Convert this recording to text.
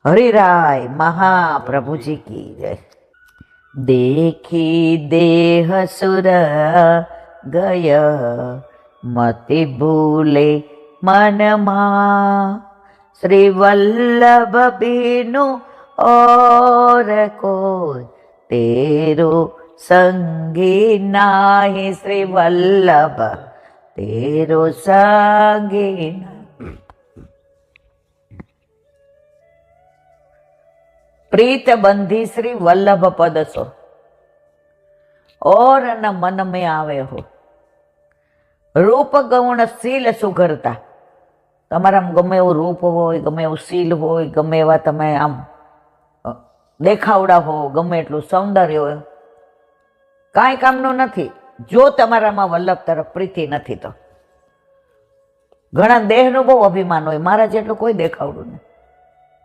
हरिराय महाप्रभु जी की जय। देखी देह सुर गय मति भूले मन मा, श्री वल्लभ बीनु और को तेरो संगी नाही, श्री वल्लभ तेरो संगी नाही। प्रीत बंधी श्री वल्लभ पद सो, और न मन में आवे हो। रूप गौण शील सुघरता, તમારામાં ગમે એવું રૂપ હોય, ગમે એવું શીલ હોય, ગમે એવા તમે આમ દેખાવડા હો, ગમે એટલું સૌંદર્ય હોય, કાંઈ કામનું નથી જો તમારામાં વલ્લભ તરફ પ્રીતિ નથી તો. ઘણા દેહનું બહુ અભિમાન હોય, મારા જેટલું કોઈ દેખાવડું નહીં,